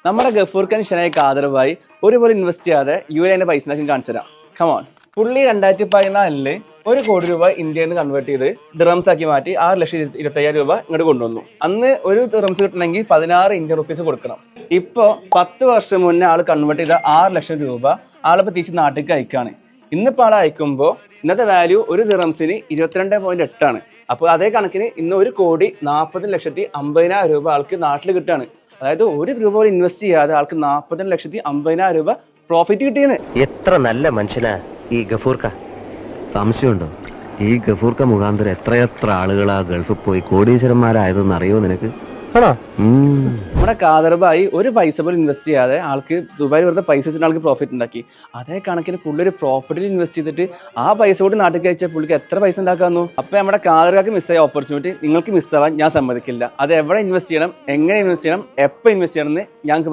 നമ്മുടെ ഗഫൂർ ഖാൻ ഷനായി കാദർഭായി ഒരുപോലെ ഇൻവെസ്റ്റ് ചെയ്യാതെ UAE പൈസ കാണിച്ചു തരാം. കമോൺ. പുള്ളി 2014 1 കോടി രൂപ ഇന്ത്യയിൽ നിന്ന് കൺവേർട്ട് ചെയ്ത് ദിറംസ് ആക്കി മാറ്റി 6,25,000 രൂപ ഇങ്ങോട്ട് കൊണ്ടുവന്നു. അന്ന് ഒരു ദിറംസ് കിട്ടണമെങ്കിൽ 16 ഇന്ത്യൻ റുപ്പീസ് കൊടുക്കണം. ഇപ്പോൾ 10 വർഷം മുന്നേ ആൾ കൺവേർട്ട് ചെയ്ത 6 ലക്ഷം രൂപ ആളിപ്പോൾ തിരിച്ച് നാട്ടിലേക്ക് അയക്കാണ്. ഇന്നിപ്പോൾ ആൾ അയക്കുമ്പോൾ ഇന്നത്തെ വാല്യൂ ഒരു ദിറംസിന് 22.8 ആണ്. അപ്പോൾ അതേ കണക്കിന് ഇന്ന് 1,40,50,000 രൂപ ആൾക്ക് നാട്ടിൽ കിട്ടുകയാണ്. അതായത് 1 രൂപ പോലും ഇൻവെസ്റ്റ് ചെയ്യാതെ ആൾക്ക് 40,50,000 രൂപ പ്രോഫിറ്റ് കിട്ടിയെന്ന്. എത്ര നല്ല മനുഷ്യനാ ഈ ഗഫൂർക്ക. സംശയമുണ്ടോ ഈ ഗഫൂർക്ക മുഖാന്തരം എത്രയെത്ര ആളുകളാ ഗൾഫിൽ പോയി കോടീശ്വരന്മാരായതെന്ന് അറിയോ നിനക്ക്? നമ്മുടെ കാദർഭായി ഒരു പൈസ പോലും ഇൻവെസ്റ്റ് ചെയ്യാതെ ആൾക്ക് ദുബായിൽ വെറുതെ പൈസ വെച്ചിട്ട് ആൾക്ക് പ്രോഫിറ്റ് ഉണ്ടാക്കി. അതേ കണക്കിന് പുള്ളി ഒരു പ്രോപ്പർട്ടിയിൽ ഇൻവെസ്റ്റ് ചെയ്തിട്ട് ആ പൈസ കൂടി നാട്ടിൽ കഴിച്ചാൽ പുള്ളിക്ക് എത്ര പൈസ ഉണ്ടാക്കാന്നു. അപ്പോൾ നമ്മുടെ കാദർക്കാർക്ക് മിസ്സായ ഓപ്പർച്യൂണിറ്റി നിങ്ങൾക്ക് മിസ്സാവാൻ ഞാൻ സമ്മതിക്കില്ല. അത് എവിടെ ഇൻവെസ്റ്റ് ചെയ്യണം, എങ്ങനെ ഇൻവെസ്റ്റ് ചെയ്യണം, എപ്പോൾ ഇൻവെസ്റ്റ് ചെയ്യണം എന്ന് ഞങ്ങൾക്ക്